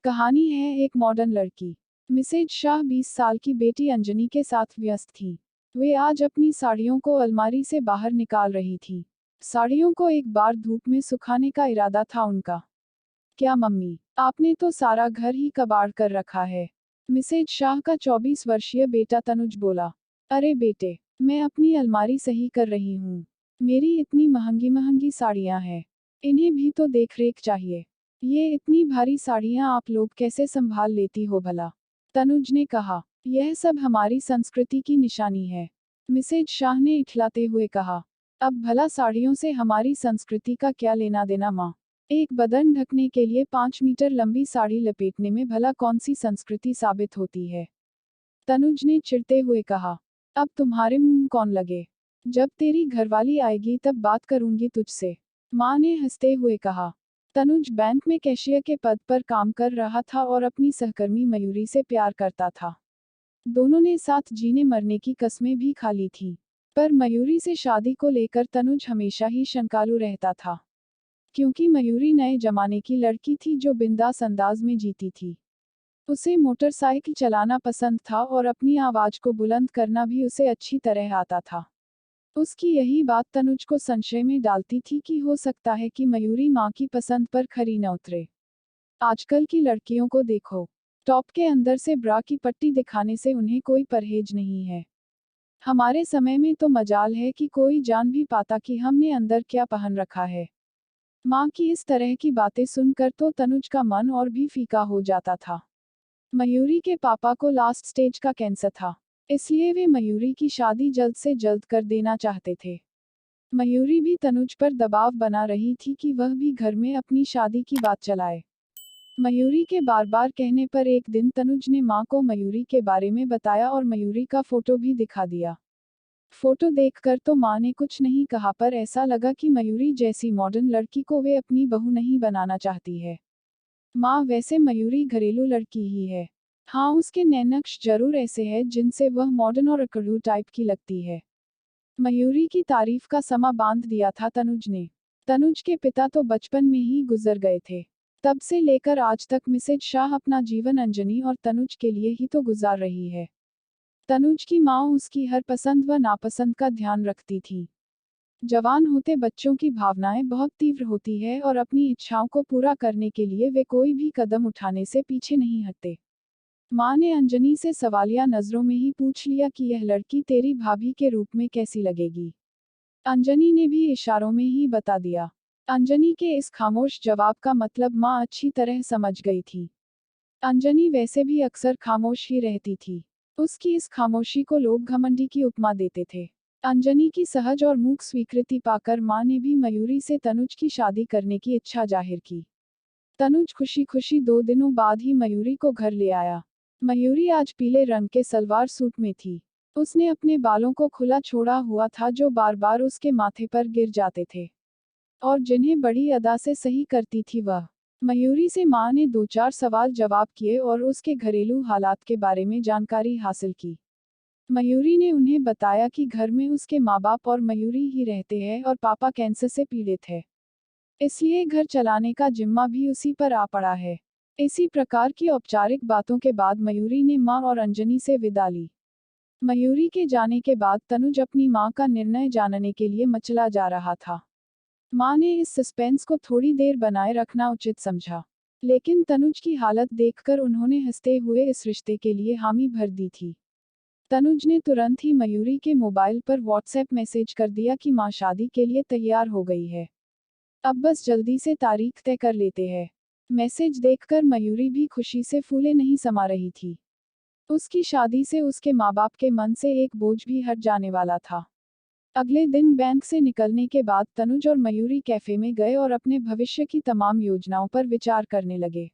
कहानी है एक मॉडर्न लड़की। मिसेज शाह 20 साल की बेटी अंजनी के साथ व्यस्त थी। वे आज अपनी साड़ियों को अलमारी से बाहर निकाल रही थी। साड़ियों को एक बार धूप में सुखाने का इरादा था उनका। क्या मम्मी, आपने तो सारा घर ही कबाड़ कर रखा है। मिसेज शाह का 24 वर्षीय बेटा तनुज बोला। अरे बेटे, मैं अपनी अलमारी सही कर रही हूँ। मेरी इतनी महंगी महंगी साड़ियाँ हैं, इन्हें भी तो देखरेख चाहिए। ये इतनी भारी साड़ियाँ आप लोग कैसे संभाल लेती हो भला? तनुज ने कहा। यह सब हमारी संस्कृति की निशानी है, मिसेज शाह ने इठलाते हुए कहा। अब भला साड़ियों से हमारी संस्कृति का क्या लेना देना माँ? एक बदन ढकने के लिए 5 मीटर लंबी साड़ी लपेटने में भला कौन सी संस्कृति साबित होती है? तनुज ने चिढ़ते हुए कहा। अब तुम्हारे मुंह कौन लगे? जब तेरी घरवाली आएगी तब बात करूंगी तुझसे, माँ ने हंसते हुए कहा। तनुज बैंक में कैशियर के पद पर काम कर रहा था और अपनी सहकर्मी मयूरी से प्यार करता था। दोनों ने साथ जीने मरने की कस्में भी खा ली थी। पर मयूरी से शादी को लेकर तनुज हमेशा ही शंकालू रहता था, क्योंकि मयूरी नए जमाने की लड़की थी जो बिंदास अंदाज में जीती थी। उसे मोटरसाइकिल चलाना पसंद था और अपनी आवाज को बुलंद करना भी उसे अच्छी तरह आता था। उसकी यही बात तनुज को संशय में डालती थी कि हो सकता है कि मयूरी माँ की पसंद पर खरी न उतरे। आजकल की लड़कियों को देखो, टॉप के अंदर से ब्रा की पट्टी दिखाने से उन्हें कोई परहेज नहीं है। हमारे समय में तो मजाल है कि कोई जान भी पाता कि हमने अंदर क्या पहन रखा है। माँ की इस तरह की बातें सुनकर तो तनुज का मन और भी फीका हो जाता था। मयूरी के पापा को लास्ट स्टेज का कैंसर था, इसलिए वे मयूरी की शादी जल्द से जल्द कर देना चाहते थे। मयूरी भी तनुज पर दबाव बना रही थी कि वह भी घर में अपनी शादी की बात चलाए। मयूरी के बार बार कहने पर एक दिन तनुज ने माँ को मयूरी के बारे में बताया और मयूरी का फोटो भी दिखा दिया। फोटो देखकर तो माँ ने कुछ नहीं कहा, पर ऐसा लगा कि मयूरी जैसी मॉडर्न लड़की को वे अपनी बहू नहीं बनाना चाहती है। माँ, वैसे मयूरी घरेलू लड़की ही है। हाँ, उसके नैनक्श जरूर ऐसे हैं जिनसे वह मॉडर्न और अकड़ू टाइप की लगती है। मयूरी की तारीफ का समा बांध दिया था तनुज ने। तनुज के पिता तो बचपन में ही गुजर गए थे। तब से लेकर आज तक मिसेज शाह अपना जीवन अंजनी और तनुज के लिए ही तो गुजार रही है। तनुज की माँ उसकी हर पसंद व नापसंद का ध्यान रखती थी। जवान होते बच्चों की भावनाएं बहुत तीव्र होती है और अपनी इच्छाओं को पूरा करने के लिए वे कोई भी कदम उठाने से पीछे नहीं हटते। माँ ने अंजनी से सवालिया नजरों में ही पूछ लिया कि यह लड़की तेरी भाभी के रूप में कैसी लगेगी। अंजनी ने भी इशारों में ही बता दिया। अंजनी के इस खामोश जवाब का मतलब माँ अच्छी तरह समझ गई थी। अंजनी वैसे भी अक्सर खामोश ही रहती थी। उसकी इस खामोशी को लोग घमंडी की उपमा देते थे। अंजनी की सहज और मूक स्वीकृति पाकर माँ ने भी मयूरी से तनुज की शादी करने की इच्छा जाहिर की। तनुज खुशी खुशी 2 दिनों बाद ही मयूरी को घर ले आया। मयूरी आज पीले रंग के सलवार सूट में थी। उसने अपने बालों को खुला छोड़ा हुआ था जो बार बार उसके माथे पर गिर जाते थे और जिन्हें बड़ी अदा से सही करती थी वह। मयूरी से माँ ने 2-4 सवाल जवाब किए और उसके घरेलू हालात के बारे में जानकारी हासिल की। मयूरी ने उन्हें बताया कि घर में उसके माँ बाप और मयूरी ही रहते हैं और पापा कैंसर से पीड़ित है, इसलिए घर चलाने का जिम्मा भी उसी पर आ पड़ा है। इसी प्रकार की औपचारिक बातों के बाद मयूरी ने माँ और अंजनी से विदा ली। मयूरी के जाने के बाद तनुज अपनी माँ का निर्णय जानने के लिए मचला जा रहा था। माँ ने इस सस्पेंस को थोड़ी देर बनाए रखना उचित समझा, लेकिन तनुज की हालत देखकर उन्होंने हंसते हुए इस रिश्ते के लिए हामी भर दी थी। तनुज ने तुरंत ही मयूरी के मोबाइल पर व्हाट्सएप मैसेज कर दिया कि माँ शादी के लिए तैयार हो गई है, अब बस जल्दी से तारीख तय कर लेते हैं। मैसेज देखकर मयूरी भी खुशी से फूले नहीं समा रही थी। उसकी शादी से उसके माँ बाप के मन से एक बोझ भी हट जाने वाला था। अगले दिन बैंक से निकलने के बाद तनुज और मयूरी कैफे में गए और अपने भविष्य की तमाम योजनाओं पर विचार करने लगे।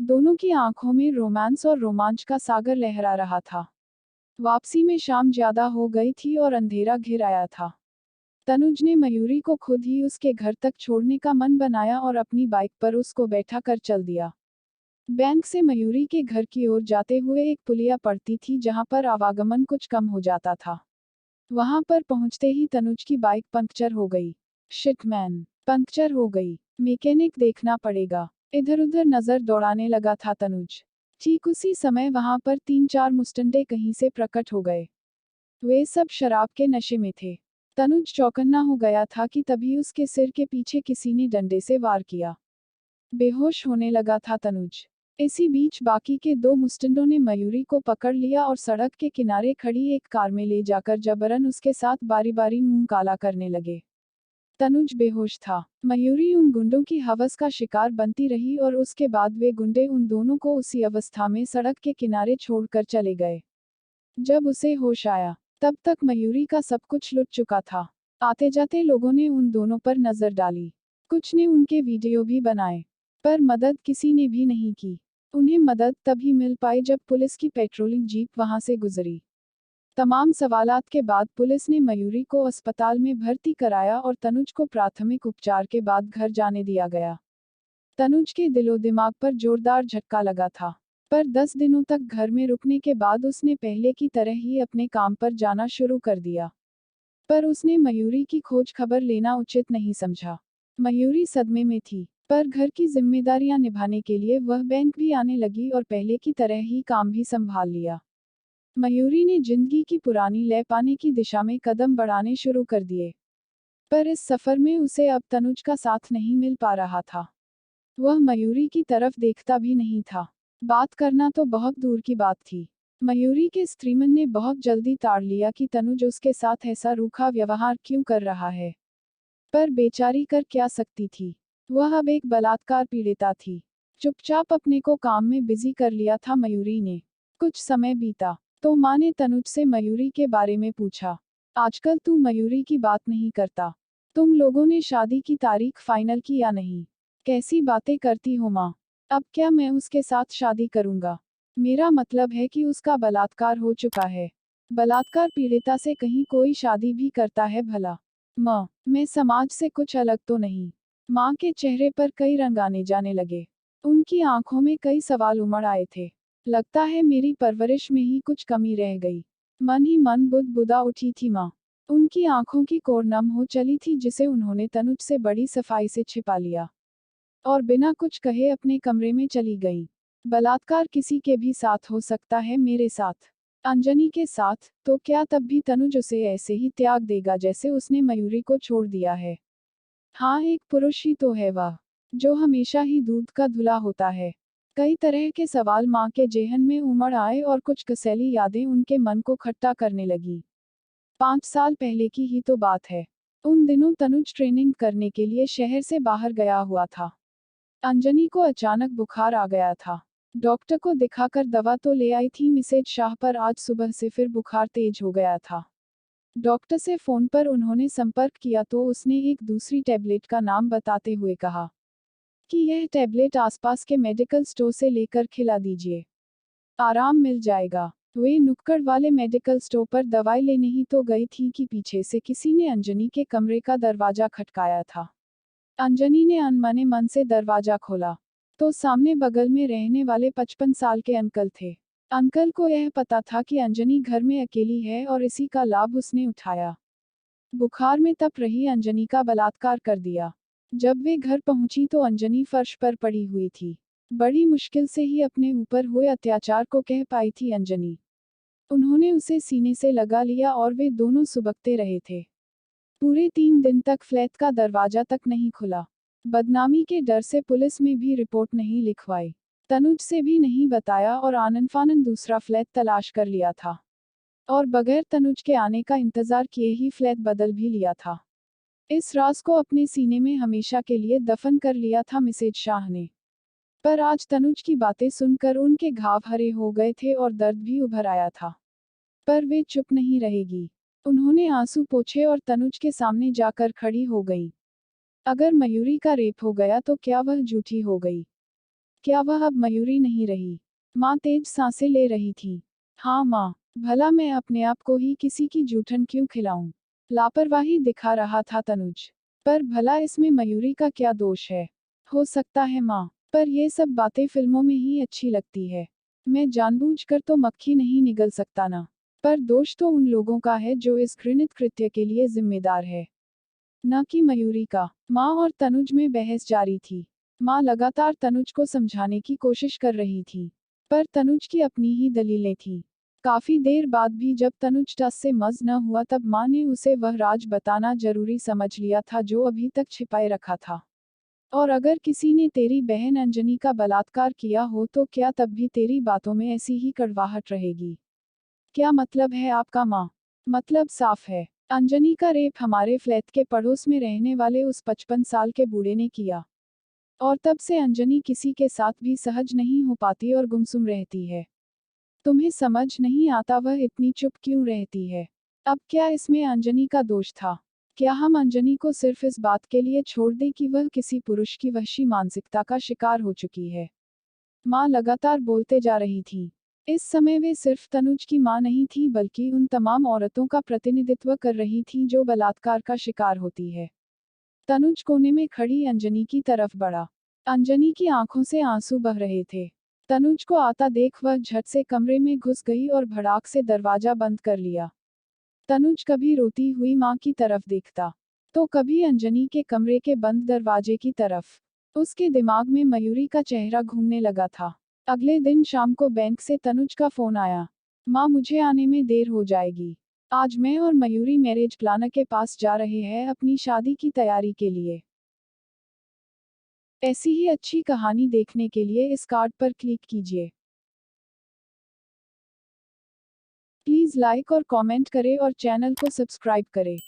दोनों की आंखों में रोमांस और रोमांच का सागर लहरा रहा था। वापसी में शाम ज्यादा हो गई थी और अंधेरा घिर आया था। तनुज ने मयूरी को खुद ही उसके घर तक छोड़ने का मन बनाया और अपनी बाइक पर उसको बैठा कर चल दिया। बैंक से मयूरी के घर की ओर जाते हुए एक पुलिया पड़ती थी जहां पर आवागमन कुछ कम हो जाता था। वहां पर पहुंचते ही तनुज की बाइक पंक्चर हो गई। शिट मैन, पंक्चर हो गई, मैकेनिक देखना पड़ेगा। इधर उधर नजर दौड़ाने लगा था तनुज। ठीक उसी समय वहां पर 3-4 मुस्टंडे कहीं से प्रकट हो गए। वे सब शराब के नशे में थे। तनुज चौकन्ना हो गया था कि तभी उसके सिर के पीछे किसी ने डंडे से वार किया। बेहोश होने लगा था तनुज। इसी बीच बाकी के 2 मुस्टंडों ने मयूरी को पकड़ लिया और सड़क के किनारे खड़ी एक कार में ले जाकर जबरन उसके साथ बारी बारी मुंह काला करने लगे। तनुज बेहोश था। मयूरी उन गुंडों की हवस का शिकार बनती रही और उसके बाद वे गुंडे उन दोनों को उसी अवस्था में सड़क के किनारे छोड़कर चले गए। जब उसे होश आया, तब तक मयूरी का सब कुछ लुट चुका था। आते जाते लोगों ने उन दोनों पर नजर डाली। कुछ ने उनके वीडियो भी बनाए, पर मदद किसी ने भी नहीं की। उन्हें मदद तभी मिल पाई जब पुलिस की पेट्रोलिंग जीप वहां से गुजरी। तमाम सवालात के बाद पुलिस ने मयूरी को अस्पताल में भर्ती कराया और तनुज को प्राथमिक उपचार के बाद घर जाने दिया गया। तनुज के दिलो दिमाग पर जोरदार झटका लगा था, पर 10 दिनों तक घर में रुकने के बाद उसने पहले की तरह ही अपने काम पर जाना शुरू कर दिया। पर उसने मयूरी की खोज खबर लेना उचित नहीं समझा। मयूरी सदमे में थी, पर घर की जिम्मेदारियां निभाने के लिए वह बैंक भी आने लगी और पहले की तरह ही काम भी संभाल लिया। मयूरी ने जिंदगी की पुरानी लय पाने की दिशा में कदम बढ़ाने शुरू कर दिए। पर इस सफर में उसे अब तनुज का साथ नहीं मिल पा रहा था। वह मयूरी की तरफ देखता भी नहीं था। बात करना तो बहुत दूर की बात थी। मयूरी के स्त्रीमन ने बहुत जल्दी ताड़ लिया कि तनुज उसके साथ ऐसा रूखा व्यवहार क्यों कर रहा है। पर बेचारी कर क्या सकती थी। वह अब एक बलात्कार पीड़िता थी। चुपचाप अपने को काम में बिजी कर लिया था मयूरी ने। कुछ समय बीता तो माँ ने तनुज से मयूरी के बारे में पूछा। आजकल तू मयूरी की बात नहीं करता। तुम लोगों ने शादी की तारीख फाइनल की या नहीं? कैसी बातें करती हो माँ? अब क्या मैं उसके साथ शादी करूंगा? मेरा मतलब है कि उसका बलात्कार हो चुका है। बलात्कार पीड़िता से कहीं कोई शादी भी करता है भला? माँ, मैं समाज से कुछ अलग तो नहीं? माँ के चेहरे पर कई रंग आने जाने लगे। उनकी आंखों में कई सवाल उमड़ आए थे। लगता है मेरी परवरिश में ही कुछ कमी रह गई। मन ही मन बुदबुदा उठी थी माँ। उनकी आंखों की कोर नम हो चली थी जिसे उन्होंने तनुज से बड़ी सफाई से छिपा लिया और बिना कुछ कहे अपने कमरे में चली गईं। बलात्कार किसी के भी साथ हो सकता है, मेरे साथ, अंजनी के साथ, तो क्या तब भी तनुज उसे ऐसे ही त्याग देगा जैसे उसने मयूरी को छोड़ दिया है? हाँ, एक पुरुष ही तो है वह, जो हमेशा ही दूध का धुला होता है। कई तरह के सवाल माँ के जेहन में उमड़ आए और कुछ कसैली यादें उनके मन को खट्टा करने लगी। 5 साल पहले की ही तो बात है। उन दिनों तनुज ट्रेनिंग करने के लिए शहर से बाहर गया हुआ था। अंजनी को अचानक बुखार आ गया था। डॉक्टर को दिखाकर दवा तो ले आई थी मिसेज शाह, पर आज सुबह से फिर बुखार तेज हो गया था। डॉक्टर से फोन पर उन्होंने संपर्क किया तो उसने एक दूसरी टैबलेट का नाम बताते हुए कहा कि यह टैबलेट आसपास के मेडिकल स्टोर से लेकर खिला दीजिए, आराम मिल जाएगा। वे नुक्कड़ वाले मेडिकल स्टोर पर दवाई लेने ही तो गई थी कि पीछे से किसी ने अंजनी के कमरे का दरवाजा खटकाया था। अंजनी ने अनमने मन से दरवाजा खोला तो सामने बगल में रहने वाले 55 साल के अंकल थे। अंकल को यह पता था कि अंजनी घर में अकेली है और इसी का लाभ उसने उठाया। बुखार में तप रही अंजनी का बलात्कार कर दिया। जब वे घर पहुंची तो अंजनी फर्श पर पड़ी हुई थी। बड़ी मुश्किल से ही अपने ऊपर हुए अत्याचार को कह पाई थी अंजनी। उन्होंने उसे सीने से लगा लिया और वे दोनों सुबकते रहे थे। पूरे 3 दिन तक फ्लैट का दरवाजा तक नहीं खुला। बदनामी के डर से पुलिस में भी रिपोर्ट नहीं लिखवाई, तनुज से भी नहीं बताया और आनन फानन दूसरा फ्लैट तलाश कर लिया था। और बगैर तनुज के आने का इंतजार किए ही फ्लैट बदल भी लिया था। इस राज को अपने सीने में हमेशा के लिए दफन कर लिया था मिसेज शाह ने। पर आज तनुज की बातें सुनकर उनके घाव हरे हो गए थे और दर्द भी उभर आया था। पर वे चुप नहीं रहेगी। उन्होंने आंसू पोंछे और तनुज के सामने जाकर खड़ी हो गई। अगर मयूरी का रेप हो गया तो क्या वह झूठी हो गई? क्या वह अब मयूरी नहीं रही? माँ तेज सांसें ले रही थी। हाँ माँ, भला मैं अपने आप को ही किसी की जूठन क्यों खिलाऊं? लापरवाही दिखा रहा था तनुज। पर भला इसमें मयूरी का क्या दोष है? हो सकता है माँ, पर ये सब बातें फिल्मों में ही अच्छी लगती है। मैं जानबूझकर तो मक्खी नहीं निगल सकता ना। पर दोष तो उन लोगों का है जो इस घृणित कृत्य के लिए जिम्मेदार है, न कि मयूरी का। माँ और तनुज में बहस जारी थी। माँ लगातार तनुज को समझाने की कोशिश कर रही थी, पर तनुज की अपनी ही दलीलें थीं। काफी देर बाद भी जब तनुज टस से मज न हुआ तब माँ ने उसे वह राज बताना जरूरी समझ लिया था जो अभी तक छिपाए रखा था। और अगर किसी ने तेरी बहन अंजनी का बलात्कार किया हो तो क्या तब भी तेरी बातों में ऐसी ही कड़वाहट रहेगी? क्या मतलब है आपका माँ? मतलब साफ है। अंजनी का रेप हमारे फ्लैट के पड़ोस में रहने वाले उस 55 साल के बूढ़े ने किया। और तब से अंजनी किसी के साथ भी सहज नहीं हो पाती और गुमसुम रहती है। तुम्हें समझ नहीं आता वह इतनी चुप क्यों रहती है? अब क्या इसमें अंजनी का दोष था? क्या हम अंजनी को सिर्फ इस बात के लिए छोड़ दें कि वह किसी पुरुष की वहशी मानसिकता का शिकार हो चुकी है? माँ लगातार बोलते जा रही थी। इस समय वे सिर्फ तनुज की माँ नहीं थी बल्कि उन तमाम औरतों का प्रतिनिधित्व कर रही थी जो बलात्कार का शिकार होती है। तनुज कोने में खड़ी अंजनी की तरफ बढ़ा। अंजनी की आंखों से आंसू बह रहे थे। तनुज को आता देख वह झट से कमरे में घुस गई और भड़ाक से दरवाजा बंद कर लिया। तनुज कभी रोती हुई माँ की तरफ देखता, तो कभी अंजनी के कमरे के बंद दरवाजे की तरफ। उसके दिमाग में मयूरी का चेहरा घूमने लगा था। अगले दिन शाम को बैंक से तनुज का फोन आया। माँ, मुझे आने में देर हो जाएगी। आज मैं और मयूरी मैरिज प्लानर के पास जा रहे हैं अपनी शादी की तैयारी के लिए। ऐसी ही अच्छी कहानी देखने के लिए इस कार्ड पर क्लिक कीजिए। प्लीज लाइक और कमेंट करें और चैनल को सब्सक्राइब करें।